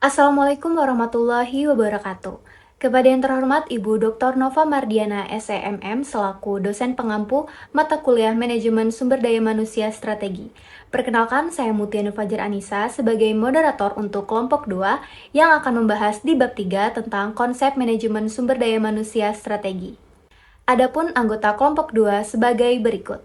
Assalamualaikum warahmatullahi wabarakatuh. Kepada yang terhormat Ibu Dr. Nova Mardiana, SEMM, selaku dosen pengampu mata kuliah Manajemen Sumber Daya Manusia Strategi. Perkenalkan, saya Mutia Fajar Anissa sebagai moderator untuk kelompok 2 yang akan membahas di bab 3 tentang konsep manajemen sumber daya manusia strategi. Adapun anggota kelompok 2 sebagai berikut.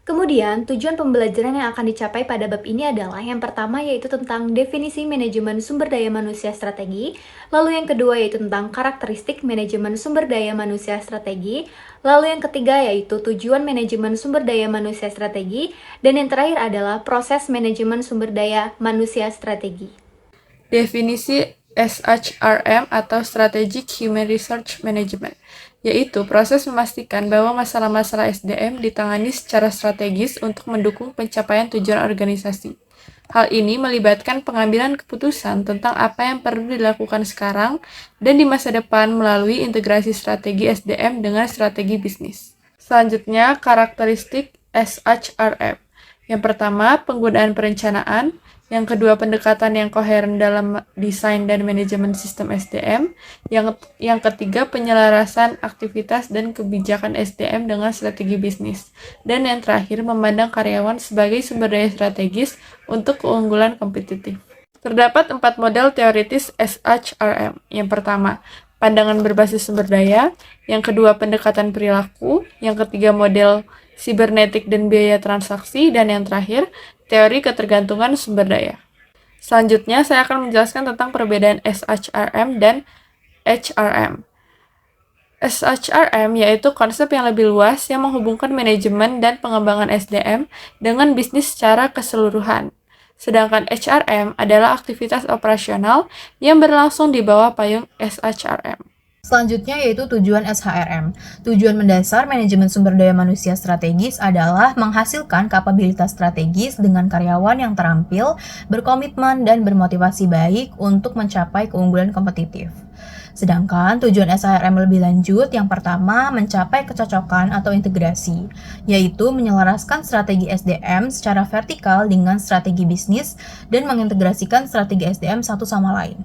Kemudian, tujuan pembelajaran yang akan dicapai pada bab ini adalah yang pertama yaitu tentang definisi manajemen sumber daya manusia strategi, lalu yang kedua yaitu tentang karakteristik manajemen sumber daya manusia strategi, lalu yang ketiga yaitu tujuan manajemen sumber daya manusia strategi, dan yang terakhir adalah proses manajemen sumber daya manusia strategi. Definisi SHRM atau Strategic Human Resource Management, yaitu proses memastikan bahwa masalah-masalah SDM ditangani secara strategis untuk mendukung pencapaian tujuan organisasi. Hal ini melibatkan pengambilan keputusan tentang apa yang perlu dilakukan sekarang dan di masa depan melalui integrasi strategi SDM dengan strategi bisnis. Selanjutnya, karakteristik SHRM. Yang pertama, penggunaan perencanaan. Yang kedua, pendekatan yang koheren dalam desain dan manajemen sistem SDM. Yang ketiga, penyelarasan aktivitas dan kebijakan SDM dengan strategi bisnis. Dan yang terakhir, memandang karyawan sebagai sumber daya strategis untuk keunggulan kompetitif. Terdapat 4 model teoritis SHRM. Yang pertama, pandangan berbasis sumber daya. Yang kedua, pendekatan perilaku. Yang ketiga, model sibernetik dan biaya transaksi. Dan yang terakhir, teori ketergantungan sumber daya. Selanjutnya, saya akan menjelaskan tentang perbedaan SHRM dan HRM. SHRM yaitu konsep yang lebih luas yang menghubungkan manajemen dan pengembangan SDM dengan bisnis secara keseluruhan. Sedangkan HRM adalah aktivitas operasional yang berlangsung di bawah payung SHRM. Selanjutnya yaitu tujuan SHRM. Tujuan mendasar manajemen sumber daya manusia strategis adalah menghasilkan kapabilitas strategis dengan karyawan yang terampil, berkomitmen, dan bermotivasi baik untuk mencapai keunggulan kompetitif. Sedangkan tujuan SHRM lebih lanjut, yang pertama mencapai kecocokan atau integrasi, yaitu menyelaraskan strategi SDM secara vertikal dengan strategi bisnis dan mengintegrasikan strategi SDM satu sama lain.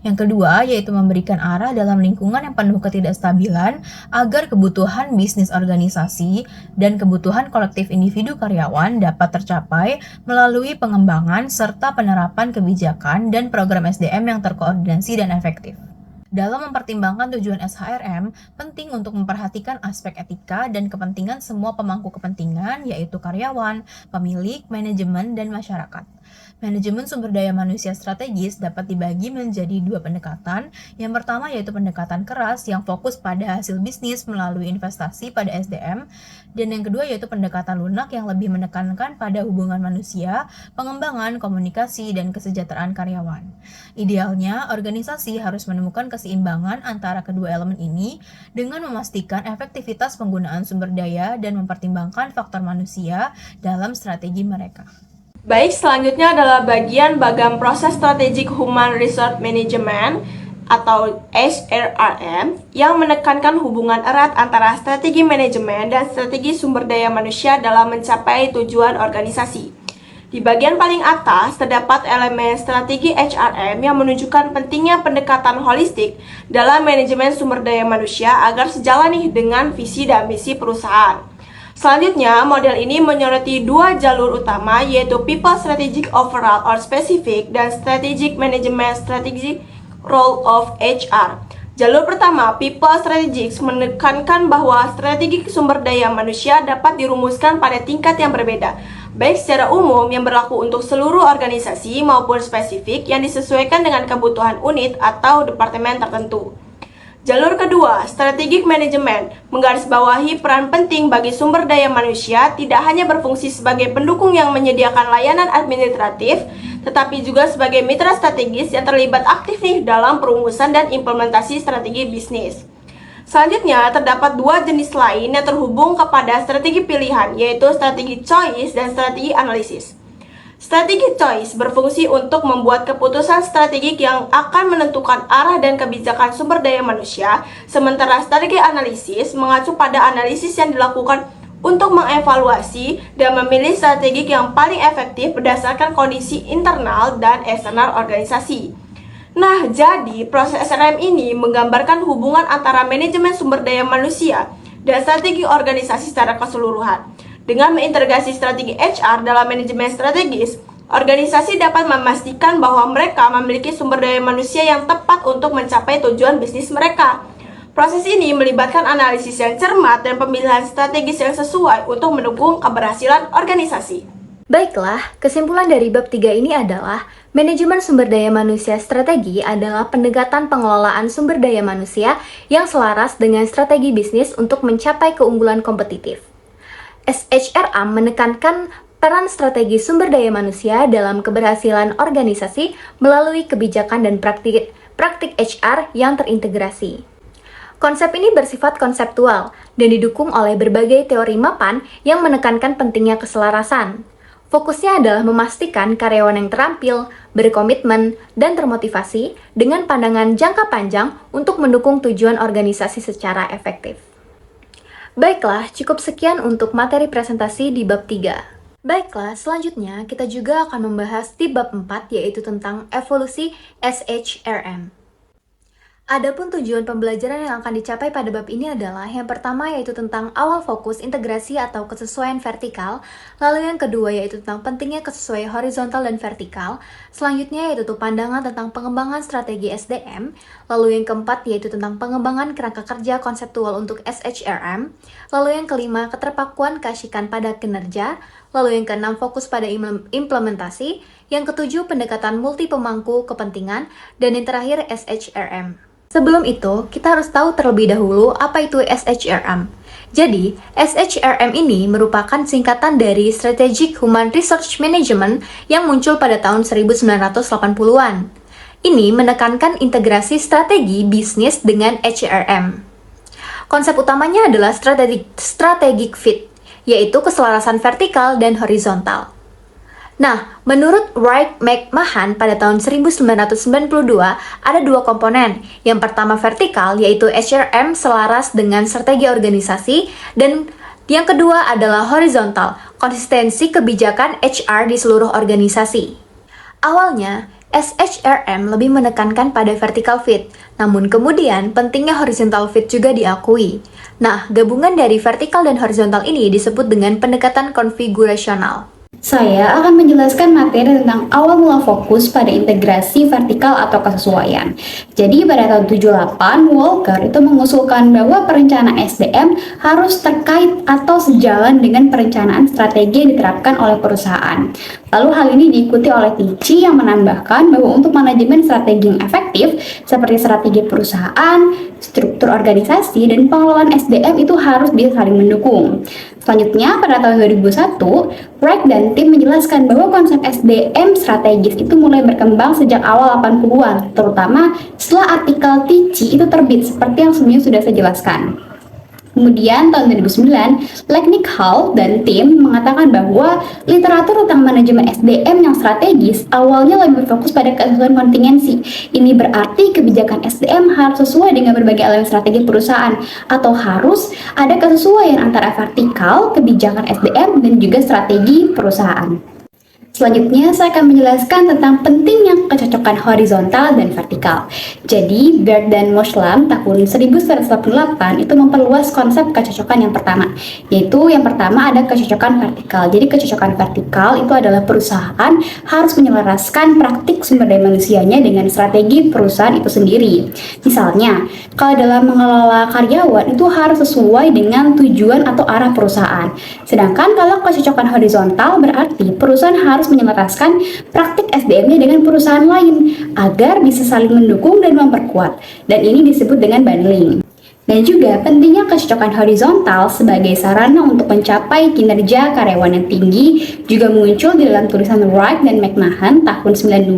Yang kedua yaitu memberikan arah dalam lingkungan yang penuh ketidakstabilan agar kebutuhan bisnis organisasi dan kebutuhan kolektif individu karyawan dapat tercapai melalui pengembangan serta penerapan kebijakan dan program SDM yang terkoordinasi dan efektif. Dalam mempertimbangkan tujuan SHRM, penting untuk memperhatikan aspek etika dan kepentingan semua pemangku kepentingan, yaitu karyawan, pemilik, manajemen, dan masyarakat. Manajemen sumber daya manusia strategis dapat dibagi menjadi 2 pendekatan. Yang pertama yaitu pendekatan keras yang fokus pada hasil bisnis melalui investasi pada SDM, dan yang kedua yaitu pendekatan lunak yang lebih menekankan pada hubungan manusia, pengembangan, komunikasi, dan kesejahteraan karyawan. Idealnya, organisasi harus menemukan keseimbangan antara kedua elemen ini dengan memastikan efektivitas penggunaan sumber daya dan mempertimbangkan faktor manusia dalam strategi mereka. Baik, selanjutnya adalah bagian bagam proses strategic human resource management atau HRM yang menekankan hubungan erat antara strategi manajemen dan strategi sumber daya manusia dalam mencapai tujuan organisasi. Di bagian paling atas terdapat elemen strategi HRM yang menunjukkan pentingnya pendekatan holistik dalam manajemen sumber daya manusia agar sejalan dengan visi dan misi perusahaan. Selanjutnya, model ini menyoroti 2 jalur utama, yaitu People Strategic Overall or Specific dan Strategic Management Strategic Role of HR. Jalur pertama, People Strategic, menekankan bahwa strategi sumber daya manusia dapat dirumuskan pada tingkat yang berbeda, baik secara umum yang berlaku untuk seluruh organisasi maupun spesifik yang disesuaikan dengan kebutuhan unit atau departemen tertentu. Jalur kedua, strategic management, menggarisbawahi peran penting bagi sumber daya manusia tidak hanya berfungsi sebagai pendukung yang menyediakan layanan administratif, tetapi juga sebagai mitra strategis yang terlibat aktif dalam perumusan dan implementasi strategi bisnis. Selanjutnya, terdapat 2 jenis lain yang terhubung kepada strategi pilihan, yaitu strategi choice dan strategi analisis. Strategi choice berfungsi untuk membuat keputusan strategik yang akan menentukan arah dan kebijakan sumber daya manusia, sementara strategi analisis mengacu pada analisis yang dilakukan untuk mengevaluasi dan memilih strategi yang paling efektif berdasarkan kondisi internal dan eksternal organisasi. Nah, jadi proses SRM ini menggambarkan hubungan antara manajemen sumber daya manusia dan strategi organisasi secara keseluruhan. Dengan mengintegrasi strategi HR dalam manajemen strategis, organisasi dapat memastikan bahwa mereka memiliki sumber daya manusia yang tepat untuk mencapai tujuan bisnis mereka. Proses ini melibatkan analisis yang cermat dan pemilihan strategis yang sesuai untuk mendukung keberhasilan organisasi. Baiklah, kesimpulan dari bab 3 ini adalah manajemen sumber daya manusia strategi adalah pendekatan pengelolaan sumber daya manusia yang selaras dengan strategi bisnis untuk mencapai keunggulan kompetitif. SHRA menekankan peran strategi sumber daya manusia dalam keberhasilan organisasi melalui kebijakan dan praktik HR yang terintegrasi. Konsep ini bersifat konseptual dan didukung oleh berbagai teori mapan yang menekankan pentingnya keselarasan. Fokusnya adalah memastikan karyawan yang terampil, berkomitmen, dan termotivasi dengan pandangan jangka panjang untuk mendukung tujuan organisasi secara efektif. Baiklah, cukup sekian untuk materi presentasi di bab 3. Baiklah, selanjutnya kita juga akan membahas di bab 4 yaitu tentang evolusi SHRM. Adapun tujuan pembelajaran yang akan dicapai pada bab ini adalah yang pertama yaitu tentang awal fokus integrasi atau kesesuaian vertikal, lalu yang kedua yaitu tentang pentingnya kesesuaian horizontal dan vertikal, selanjutnya yaitu pandangan tentang pengembangan strategi SDM, lalu yang keempat yaitu tentang pengembangan kerangka kerja konseptual untuk SHRM, lalu yang kelima keterpakuan keasyikan pada kinerja, lalu yang keenam fokus pada implementasi, yang ketujuh pendekatan multi pemangku kepentingan, dan yang terakhir SHRM. Sebelum itu, kita harus tahu terlebih dahulu apa itu SHRM. Jadi, SHRM ini merupakan singkatan dari Strategic Human Resource Management yang muncul pada tahun 1980-an. Ini menekankan integrasi strategi bisnis dengan HRM. Konsep utamanya adalah strategic fit, yaitu keselarasan vertikal dan horizontal. Nah, menurut Wright McMahon pada tahun 1992 ada dua komponen. Yang pertama vertikal, yaitu HRM selaras dengan strategi organisasi, dan yang kedua adalah horizontal, konsistensi kebijakan HR di seluruh organisasi. Awalnya, SHRM lebih menekankan pada vertical fit, namun kemudian pentingnya horizontal fit juga diakui. Nah, gabungan dari vertikal dan horizontal ini disebut dengan pendekatan konfigurasional. Saya akan menjelaskan materi tentang awal mula fokus pada integrasi vertikal atau kesesuaian. Jadi pada tahun 78, Walker itu mengusulkan bahwa perencanaan SDM harus terkait atau sejalan dengan perencanaan strategi yang diterapkan oleh perusahaan. Lalu hal ini diikuti oleh Tichy yang menambahkan bahwa untuk manajemen strategi yang efektif seperti strategi perusahaan, struktur organisasi, dan pengelolaan SDM itu harus bisa saling mendukung. Selanjutnya, pada tahun 2001, Wright dan tim menjelaskan bahwa konsep SDM strategis itu mulai berkembang sejak awal 80-an, terutama setelah artikel Tichy itu terbit seperti yang sebelumnya sudah saya jelaskan. Kemudian tahun 2009, Lechnick Hall dan tim mengatakan bahwa literatur tentang manajemen SDM yang strategis awalnya lebih berfokus pada kesesuaian kontingensi. Ini berarti kebijakan SDM harus sesuai dengan berbagai elemen strategi perusahaan atau harus ada kesesuaian antara vertikal, kebijakan SDM, dan juga strategi perusahaan. Selanjutnya, saya akan menjelaskan tentang pentingnya kecocokan horizontal dan vertikal. Jadi, Baird dan Moslam tahun 1988 itu memperluas konsep kecocokan yang pertama, yaitu yang pertama ada kecocokan vertikal. Jadi, kecocokan vertikal itu adalah perusahaan harus menyelaraskan praktik sumber daya manusianya dengan strategi perusahaan itu sendiri. Misalnya, kalau dalam mengelola karyawan itu harus sesuai dengan tujuan atau arah perusahaan. Sedangkan kalau kecocokan horizontal berarti perusahaan harus menyelaraskan praktik SDM-nya dengan perusahaan lain agar bisa saling mendukung dan memperkuat. Dan ini disebut dengan bundling. Dan juga pentingnya kecocokan horizontal sebagai sarana untuk mencapai kinerja karyawan yang tinggi juga muncul di dalam tulisan Wright dan McMahon tahun 92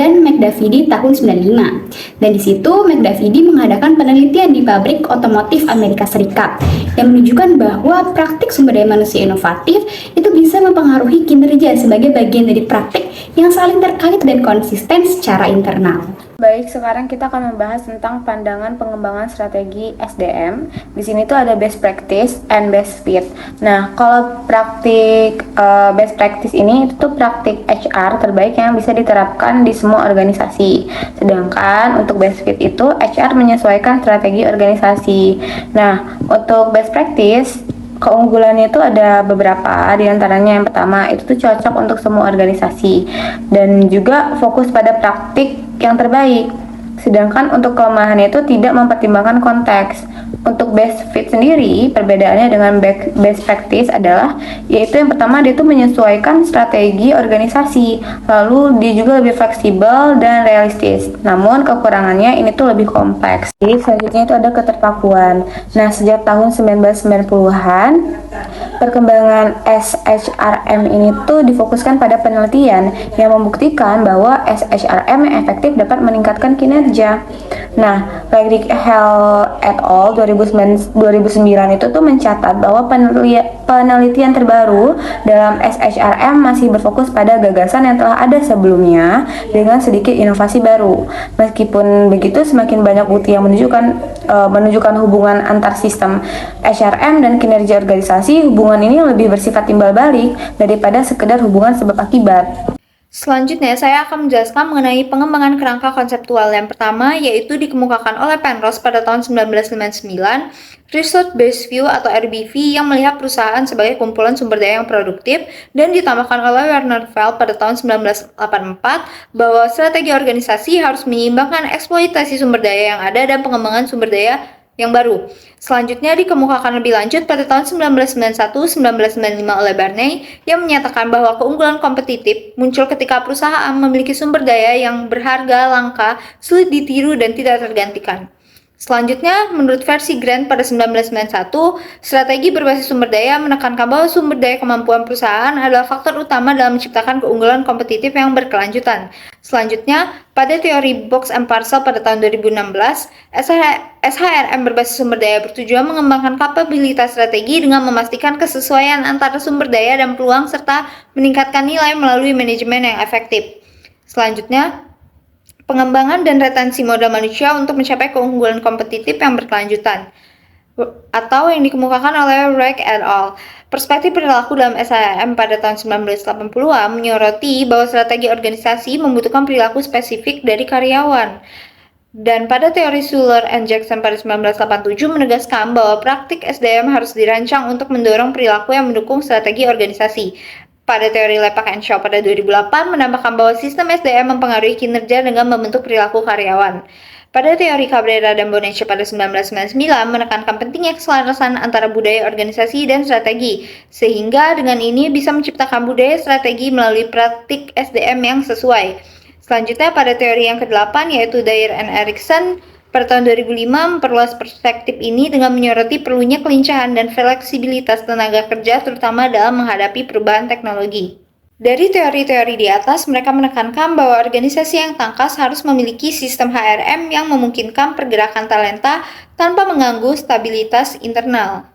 dan McDavid tahun 95. Dan di situ McDavid mengadakan penelitian di pabrik otomotif Amerika Serikat yang menunjukkan bahwa praktik sumber daya manusia inovatif itu bisa mempengaruhi kinerja sebagai bagian dari praktik yang saling terkait dan konsisten secara internal. Baik, sekarang kita akan membahas tentang pandangan pengembangan strategi SDM. Di sini tuh ada best practice and best fit. Nah, kalau praktik best practice ini itu tuh praktik HR terbaik yang bisa diterapkan di semua organisasi. Sedangkan untuk best fit itu HR menyesuaikan strategi organisasi. Nah, untuk best practice keunggulannya itu ada beberapa, diantaranya yang pertama itu tuh cocok untuk semua organisasi dan juga fokus pada praktik yang terbaik. Sedangkan untuk kelemahannya itu tidak mempertimbangkan konteks. Untuk best fit sendiri, perbedaannya dengan best practice adalah yaitu yang pertama dia itu menyesuaikan strategi organisasi, lalu dia juga lebih fleksibel dan realistis. Namun kekurangannya ini tuh lebih kompleks. Jadi selanjutnya itu ada keterpakuan. Nah, sejak tahun 1990-an perkembangan SHRM ini tuh difokuskan pada penelitian yang membuktikan bahwa SHRM yang efektif dapat meningkatkan kinerja. Nah, Frederick Hell et al. 2009 itu tuh mencatat bahwa penelitian terbaru dalam SHRM masih berfokus pada gagasan yang telah ada sebelumnya dengan sedikit inovasi baru. Meskipun begitu, semakin banyak bukti yang menunjukkan hubungan antar sistem HRM dan kinerja organisasi. Hubungan ini lebih bersifat timbal balik daripada sekedar hubungan sebab akibat. Selanjutnya, saya akan menjelaskan mengenai pengembangan kerangka konseptual. Yang pertama, yaitu dikemukakan oleh Penrose pada tahun 1959, Result Based View atau RBV yang melihat perusahaan sebagai kumpulan sumber daya yang produktif, dan ditambahkan oleh Werner Feld pada tahun 1984 bahwa strategi organisasi harus menyeimbangkan eksploitasi sumber daya yang ada dan pengembangan sumber daya yang baru. Selanjutnya dikemukakan lebih lanjut pada tahun 1991-1995 oleh Barney yang menyatakan bahwa keunggulan kompetitif muncul ketika perusahaan memiliki sumber daya yang berharga, langka, sulit ditiru, dan tidak tergantikan. Selanjutnya, menurut versi Grant pada 1991, strategi berbasis sumber daya menekankan bahwa sumber daya kemampuan perusahaan adalah faktor utama dalam menciptakan keunggulan kompetitif yang berkelanjutan. Selanjutnya, pada teori Box and Parcel pada tahun 2016, SHRM berbasis sumber daya bertujuan mengembangkan kapabilitas strategi dengan memastikan kesesuaian antara sumber daya dan peluang serta meningkatkan nilai melalui manajemen yang efektif. Selanjutnya, pengembangan dan retensi modal manusia untuk mencapai keunggulan kompetitif yang berkelanjutan, atau yang dikemukakan oleh Wright et al. Perspektif perilaku dalam SHRM pada tahun 1980-an menyoroti bahwa strategi organisasi membutuhkan perilaku spesifik dari karyawan. Dan pada teori Schuller and Jackson pada 1987 menegaskan bahwa praktik SDM harus dirancang untuk mendorong perilaku yang mendukung strategi organisasi. Pada teori Lepak and Shaw pada 2008 menambahkan bahwa sistem SDM mempengaruhi kinerja dengan membentuk perilaku karyawan. Pada teori Cabrera dan Boneci pada 1999 menekankan pentingnya keselarasan antara budaya organisasi dan strategi, sehingga dengan ini bisa menciptakan budaya strategi melalui praktik SDM yang sesuai. Selanjutnya pada teori yang ke-8 yaitu Dyer and Erickson pada tahun 2005 memperluas perspektif ini dengan menyoroti perlunya kelincahan dan fleksibilitas tenaga kerja terutama dalam menghadapi perubahan teknologi. Dari teori-teori di atas, mereka menekankan bahwa organisasi yang tangkas harus memiliki sistem HRM yang memungkinkan pergerakan talenta tanpa mengganggu stabilitas internal.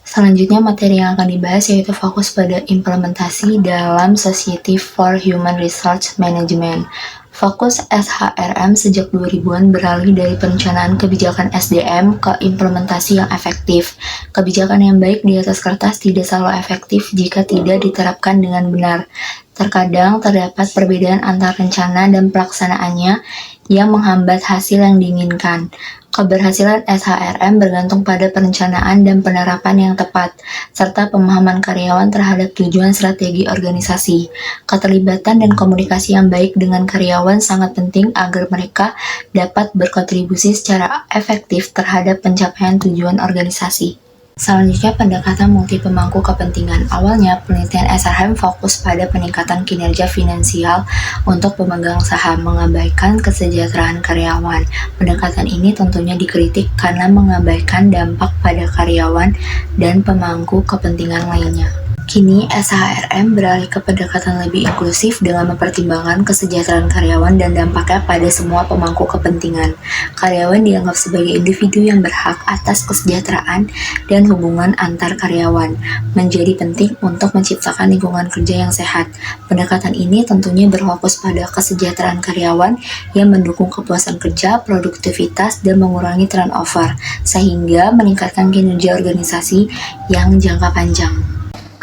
Selanjutnya materi yang akan dibahas yaitu fokus pada implementasi dalam Society for Human Resource Management. Fokus SHRM sejak 2000-an beralih dari perencanaan kebijakan SDM ke implementasi yang efektif. Kebijakan yang baik di atas kertas tidak selalu efektif jika tidak diterapkan dengan benar. Terkadang terdapat perbedaan antara rencana dan pelaksanaannya yang menghambat hasil yang diinginkan. Keberhasilan SHRM bergantung pada perencanaan dan penerapan yang tepat, serta pemahaman karyawan terhadap tujuan strategi organisasi. Keterlibatan dan komunikasi yang baik dengan karyawan sangat penting agar mereka dapat berkontribusi secara efektif terhadap pencapaian tujuan organisasi. Selanjutnya, pendekatan multi pemangku kepentingan. Awalnya, penelitian SHRM fokus pada peningkatan kinerja finansial untuk pemegang saham, mengabaikan kesejahteraan karyawan. Pendekatan ini tentunya dikritik karena mengabaikan dampak pada karyawan dan pemangku kepentingan lainnya. Kini, SHRM beralih ke pendekatan lebih inklusif dengan mempertimbangkan kesejahteraan karyawan dan dampaknya pada semua pemangku kepentingan. Karyawan dianggap sebagai individu yang berhak atas kesejahteraan dan hubungan antar karyawan. Menjadi penting untuk menciptakan lingkungan kerja yang sehat. Pendekatan ini tentunya berfokus pada kesejahteraan karyawan yang mendukung kepuasan kerja, produktivitas, dan mengurangi turnover, sehingga meningkatkan kinerja organisasi yang jangka panjang.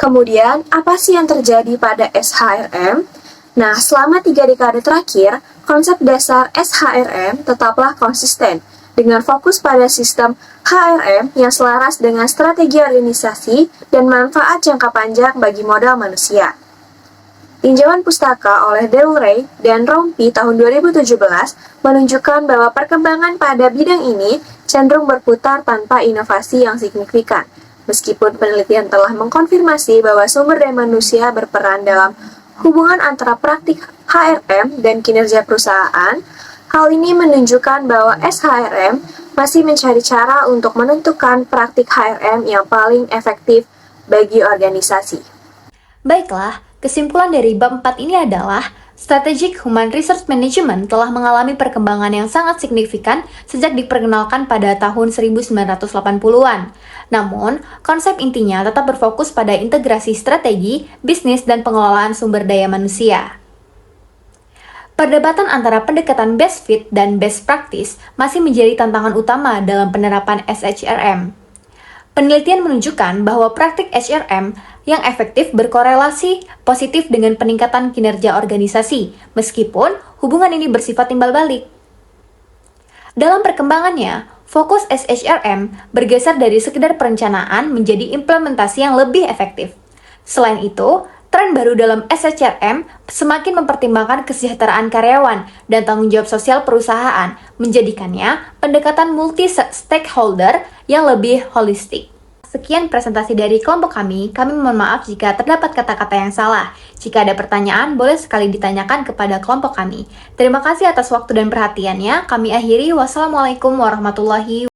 Kemudian, apa sih yang terjadi pada SHRM? Nah, selama 3 dekade terakhir, konsep dasar SHRM tetaplah konsisten, dengan fokus pada sistem HRM yang selaras dengan strategi organisasi dan manfaat jangka panjang bagi modal manusia. Tinjauan pustaka oleh Del Rey dan Rompi tahun 2017 menunjukkan bahwa perkembangan pada bidang ini cenderung berputar tanpa inovasi yang signifikan. Meskipun penelitian telah mengkonfirmasi bahwa sumber daya manusia berperan dalam hubungan antara praktik HRM dan kinerja perusahaan, hal ini menunjukkan bahwa SHRM masih mencari cara untuk menentukan praktik HRM yang paling efektif bagi organisasi. Baiklah, kesimpulan dari bab 4 ini adalah Strategic Human Resource Management telah mengalami perkembangan yang sangat signifikan sejak diperkenalkan pada tahun 1980-an. Namun, konsep intinya tetap berfokus pada integrasi strategi, bisnis, dan pengelolaan sumber daya manusia. Perdebatan antara pendekatan best fit dan best practice masih menjadi tantangan utama dalam penerapan SHRM. Penelitian menunjukkan bahwa praktik HRM yang efektif berkorelasi positif dengan peningkatan kinerja organisasi, meskipun hubungan ini bersifat timbal balik. Dalam perkembangannya, fokus SHRM bergeser dari sekedar perencanaan menjadi implementasi yang lebih efektif. Selain itu, tren baru dalam SHRM semakin mempertimbangkan kesejahteraan karyawan dan tanggung jawab sosial perusahaan, menjadikannya pendekatan multi-stakeholder yang lebih holistik. Sekian presentasi dari kelompok kami mohon maaf jika terdapat kata-kata yang salah. Jika ada pertanyaan, boleh sekali ditanyakan kepada kelompok kami. Terima kasih atas waktu dan perhatiannya. Kami akhiri. Wassalamualaikum warahmatullahi wabarakatuh.